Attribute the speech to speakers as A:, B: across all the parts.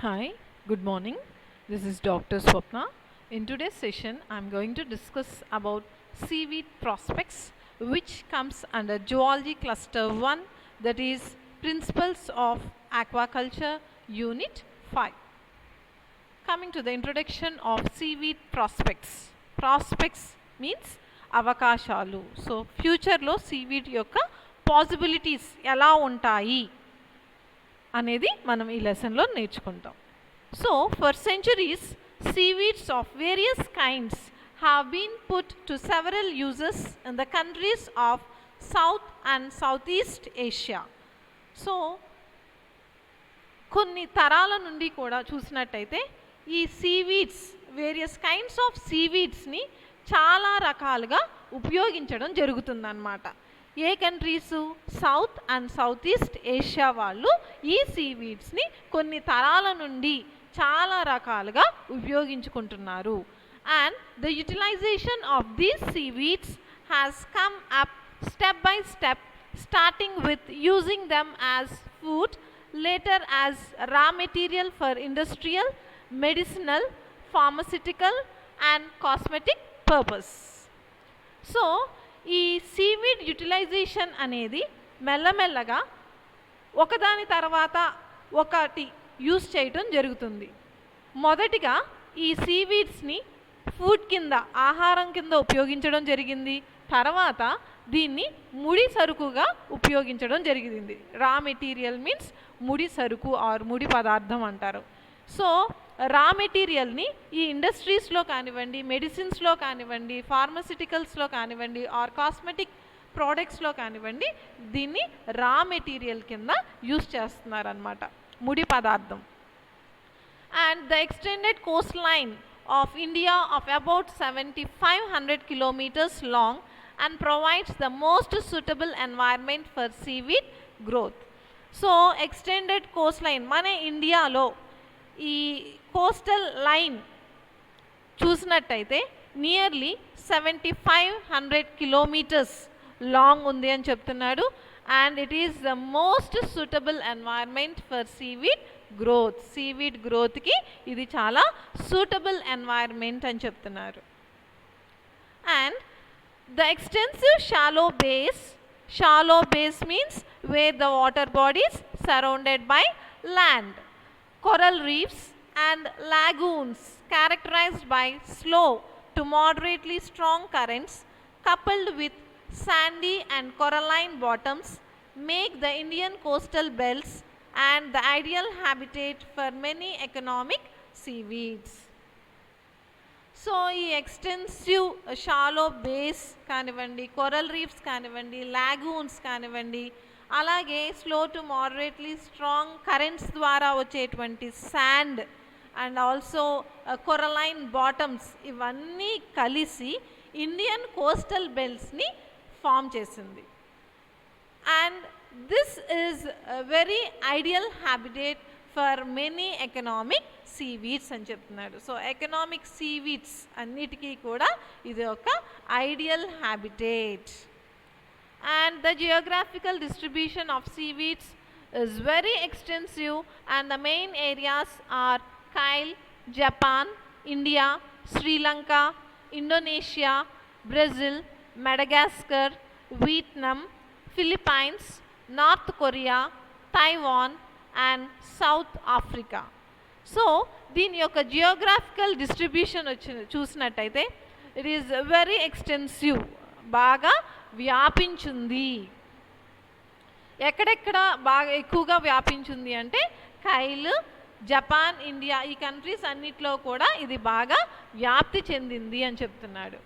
A: Hi, good morning. This is Dr. Swapna. In today's session, I'm going to discuss about seaweed prospects, which comes under Zoology Cluster 1, that is Principles of Aquaculture, Unit 5. Coming to the introduction of seaweed prospects. Prospects means అవకాశాలు. So ఫ్యూచర్లో seaweed యొక్క possibilities ఎలా ఉంటాయి అనేది మనం ఈ లెసన్లో నేర్చుకుంటాం. So for centuries seaweeds of various kinds have been put to several uses in the countries of South and Southeast Asia. So కొన్ని తరాల నుండి కూడా చూసినట్టయితే ఈ సీవీడ్స్ వేరియస్ కైండ్స్ ఆఫ్ సీవీడ్స్ని చాలా రకాలుగా ఉపయోగించడం జరుగుతుందన్నమాట. ఏ countries? South and south east Asia వాళ్ళు ఈ సీవీడ్స్ని కొన్ని తరాల నుండి చాలా రకాలుగా ఉపయోగించుకుంటున్నారు. And the utilisation of these seaweeds has come up step by step, starting with using them as food, later as raw material for industrial, medicinal, pharmaceutical and cosmetic purpose. So ఈ సీవీడ్ యూటిలైజేషన్ అనేది మెల్లమెల్లగా ఒకదాని తర్వాత ఒకటి use చేయటం జరుగుతుంది. మొదటిగా ఈ సీవీడ్స్ని ఫుడ్ కింద, ఆహారం కింద ఉపయోగించడం జరిగింది. తర్వాత దీన్ని ముడి సరుకుగా ఉపయోగించడం జరిగింది. రా మెటీరియల్ మీన్స్ ముడి సరుకు ఆర్ ముడి పదార్థం అంటారు. సో రా మెటీరియల్ని ఈ ఇండస్ట్రీస్లో కానివ్వండి, మెడిసిన్స్లో కానివ్వండి, ఫార్మసిటికల్స్లో కానివ్వండి ఆర్ కాస్మెటిక్ ప్రోడక్ట్స్లో కానివ్వండి, దీన్ని రా మెటీరియల్ కింద యూస్ చేస్తున్నారన్నమాట, ముడి పదార్థం. And the extended Coast line of India of about 7,500 kilometers long and provides the most suitable environment for seaweed growth. So extended coastline, మన ఇండియాలో ఈ కోస్టల్ లైన్ చూసినట్టయితే నియర్లీ 7,500 కిలోమీటర్స్ లాంగ్ ఉంది అని చెప్తున్నాడు. And it is the most suitable environment for seaweed growth. Seaweed గ్రోత్కి ఇది చాలా సూటబుల్ ఎన్వైర్న్మెంట్ అని చెప్తున్నారు. And the extensive shallow bays means where the water bodies surrounded by land, coral reefs and lagoons characterized by slow to moderately strong currents coupled with sandy and coralline bottoms make the Indian coastal belts and the ideal habitat for many economic seaweeds. So ఈ extensive shallow base కానివ్వండి, coral reefs కానివ్వండి, లాగూన్స్ కానివ్వండి, అలాగే slow to moderately strong currents ద్వారా వచ్చేటువంటి sand and also కొరలైన్ bottoms, ఇవన్నీ కలిసి Indian coastal బెల్ట్స్ని form చేసింది. And this is very ideal habitat for many economic seaweeds అని చెప్తున్నాడు. సో ఎకనామిక్ సీవీడ్స్ అన్నిటికీ కూడా ఇది ఒక ideal habitat. And the geographical distribution of seaweeds is very extensive and the main areas are Kyle, Japan, India, Sri Lanka, Indonesia, Brazil, Madagascar, Vietnam, Philippines, North Korea, Taiwan and South Africa. So దీని యొక్క geographical distribution చూసినట్టయితే it is very extensive, బాగా వ్యాపించింది. ఎక్కడెక్కడ బాగా ఎక్కువగా వ్యాపించింది అంటే కైల్, జపాన్, ఇండియా, ఈ కంట్రీస్ అన్నిట్లో కూడా ఇది బాగా వ్యాప్తి చెందింది అని చెప్తున్నాడు.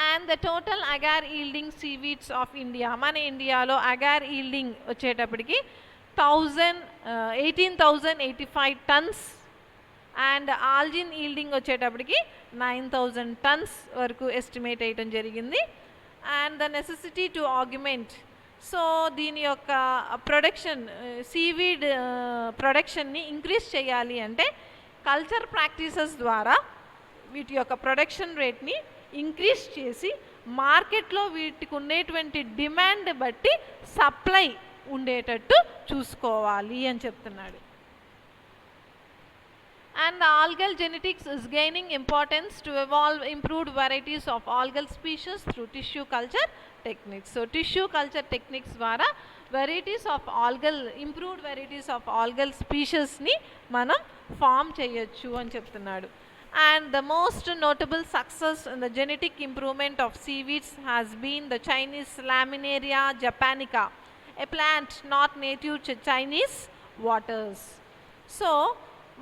A: And the total agar yielding seaweeds of India, మన ఇండియాలో అగార్ ఈల్డింగ్ వచ్చేటప్పటికి 18,085 టన్స్ అండ్ ఆల్జిన్ ఈల్డింగ్ వచ్చేటప్పటికి 9,000 టన్స్ వరకు ఎస్టిమేట్ అయ్యడం జరిగింది. And the necessity to augment, so దీని యొక్క ప్రొడక్షన్, సీవీడ్ ప్రొడక్షన్ని ఇంక్రీజ్ చేయాలి అంటే కల్చర్ ప్రాక్టీసెస్ ద్వారా వీటి యొక్క ప్రొడక్షన్ రేట్ని ఇంక్రీజ్ చేసి మార్కెట్లో వీటికి ఉండేటువంటి డిమాండ్ బట్టి సప్లై ఉండేటట్టు చూసుకోవాలి అని చెప్తున్నాడు. And the algal genetics is gaining importance to evolve improved varieties of algal species through tissue culture techniques. So tissue culture techniques ద్వారా varieties of algal, improved varieties of algal species ni మనం form చేయొచ్చు అని చెప్తున్నాడు. And the most notable success in the genetic improvement of seaweeds has been the Chinese Laminaria japonica, a plant not native to Chinese waters. So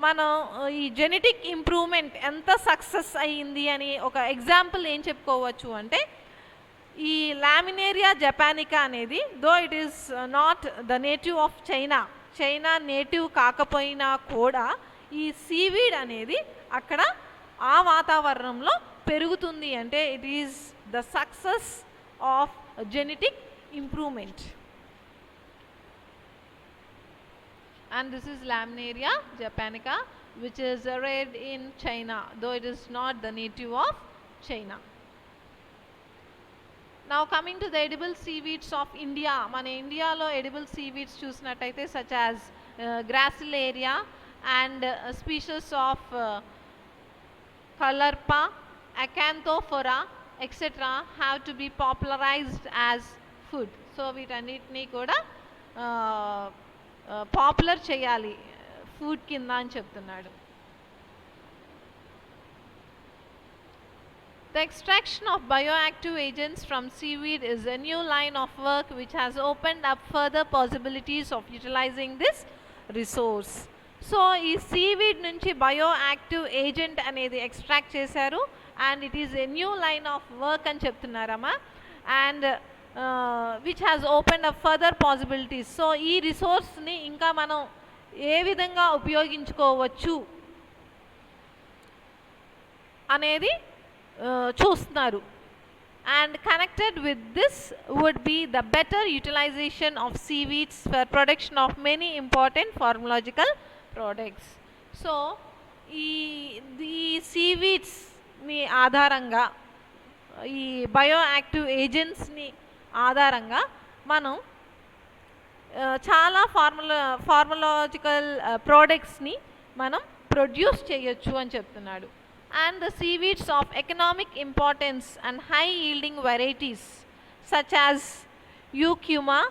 A: మనం ఈ genetic improvement ఎంత success అయ్యింది అని ఒక ఎగ్జాంపుల్ ఏం చెప్పుకోవచ్చు అంటే, ఈ లామినేరియా జపానికా అనేది, though it is not the native of China native కాకపోయినా కూడా ఈ సీవీడ్ అనేది అక్కడ ఆ వాతావరణంలో పెరుగుతుంది అంటే it is the success of genetic improvement. And this is Laminaria japonica, which is reared in China, though it is not the native of China. Now coming to the edible seaweeds of India, మన ఇండియాలో edible seaweeds చూసినట్టయితే such as Gracilaria and species of Caulerpa, Acanthophora etc. have to be popularized as food. So వీటన్నిటినీ కూడా popular చేయాలి food కింద అని చెప్తున్నాడు. The extraction of bioactive agents from seaweed is a new line of work which has opened up further possibilities of utilizing this resource. So ఈ seaweed నుంచి bioactive agent అనేది extract చేశారు and it is a new line of work అని చెప్తున్నారమ్మా. And which has open up further possibilities. So ఈ రిసోర్స్ని ఇంకా మనం ఏ విధంగా ఉపయోగించుకోవచ్చు అనేది చూస్తున్నారు. And connected with this would be the better utilization of seaweeds for production of many important pharmacological products. So ఈ సీవీడ్స్ని ఆధారంగా, ఈ బయోయాక్టివ్ ఏజెంట్స్ని ఆధారంగా మనం చాలా ఫార్మలాజికల్ ప్రోడక్ట్స్ని మనం ప్రొడ్యూస్ చేయొచ్చు అని చెప్తున్నాడు. And the seaweeds of economic importance and high yielding varieties such as Eucuma,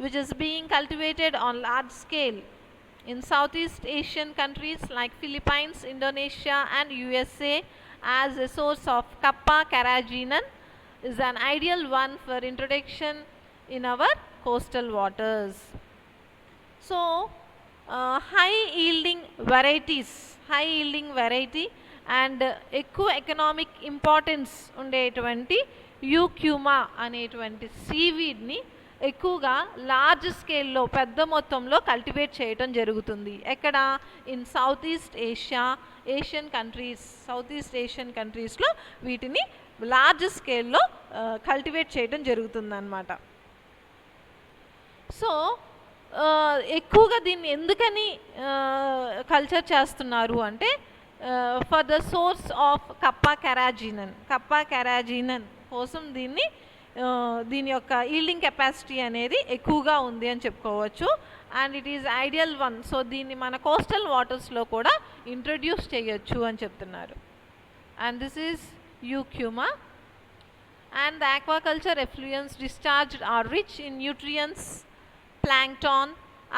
A: which is being cultivated on large scale in Southeast Asian countries like Philippines, Indonesia and USA as a source of Kappa carrageenan, is an ideal one for introduction in our coastal waters. So high yielding variety and ఎక్కువ economic importance ఉండేటువంటి యూక్యూమా అనేటువంటి సీవీడ్ని ఎక్కువగా large స్కేల్లో పెద్ద మొత్తంలో cultivate చేయటం జరుగుతుంది. ఎక్కడ? ఇన్ సౌత్ ఈస్ట్ ఏషియన్ కంట్రీస్లో వీటిని లార్జ్ స్కేల్లో కల్టివేట్ చేయడం జరుగుతుందన్నమాట. సో ఎక్కువగా దీన్ని ఎందుకని కల్చర్ చేస్తున్నారు అంటే, for the source of Kappa కెరాజినన్ కోసం దీని యొక్క ఈల్డింగ్ కెపాసిటీ అనేది ఎక్కువగా ఉంది అని చెప్పుకోవచ్చు. And it is ideal one. So దీన్ని మన కోస్టల్ వాటర్స్లో కూడా ఇంట్రడ్యూస్ చేయొచ్చు అని చెప్తున్నారు. And this is Eucheuma. And the aquaculture effluents discharged are rich in nutrients, plankton,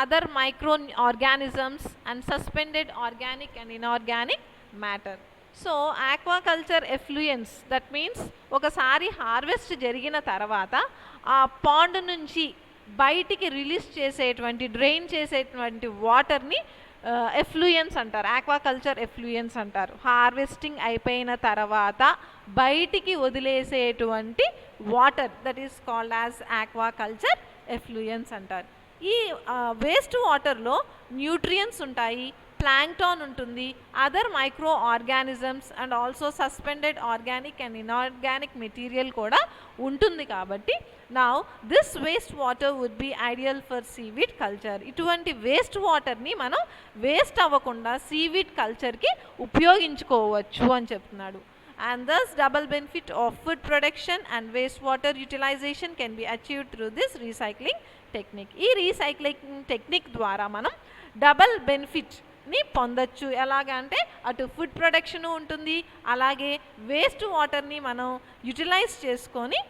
A: other microorganisms and suspended organic and inorganic matter. So aquaculture effluents, that means ఒకసారి harvest జరిగిన తర్వాత ఆ పాండ్ నుంచి బయటికి రిలీజ్ చేసేటువంటి, డ్రైన్ చేసేటువంటి వాటర్ని ఎఫ్లూయన్స్ అంటారు, ఆక్వాకల్చర్ ఎఫ్లూయన్స్ అంటారు. హార్వెస్టింగ్ అయిపోయిన తర్వాత బయటికి వదిలేసేటువంటి water, that is called as aquaculture effluents అంటారు. ఈ వేస్ట్ వాటర్లో న్యూట్రియంట్స్ ఉంటాయి, ప్లాంక్టాన్ ఉంటుంది, other micro organisms and also suspended organic and inorganic material కూడా ఉంటుంది. కాబట్టి now this waste water would be ideal for seaweed culture. ఇటువంటి వేస్ట్ వాటర్ని మనం వేస్ట్ అవ్వకుండా సీవీడ్ కల్చర్కి ఉపయోగించుకోవచ్చు అని చెప్తున్నాడు. And thus double benefit of food production and wastewater utilization can be achieved through this recycling technique. ఈ రీసైక్లింగ్ టెక్నిక్ ద్వారా మనం డబల్ బెనిఫిట్, ని పొందొచ్చు. ఎలాగంటే అటు ఫుడ్ ప్రొడక్షన్ ఉంటుంది, అలాగే వేస్ట్ వాటర్ని మనం యూటిలైజ్ చేసుకొని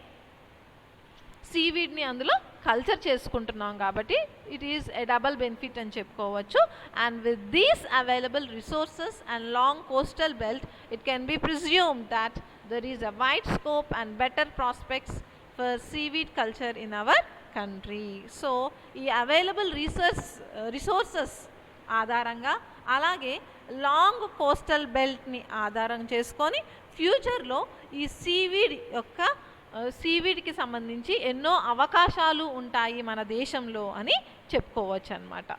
A: సీవీడ్ని అందులో కల్చర్ చేసుకుంటున్నాం కాబట్టి it is a double benefit అని చెప్పుకోవచ్చు. And with these available resources and long coastal belt it can be presume that there is a wide scope and better prospects for seaweed culture in our country. So ఈ available resources ఆధారంగా, అలాగే long coastal బెల్ట్ని ఆధారం చేసుకొని ఫ్యూచర్లో ఈ సీవీడ్కి సంబంధించి ఎన్నో అవకాశాలు ఉంటాయి మన దేశంలో అని చెప్పుకోవచ్చు అన్నమాట.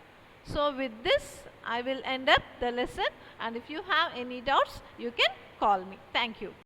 A: So with this I will end up the lesson, and if you have any doubts you can call me. Thank you.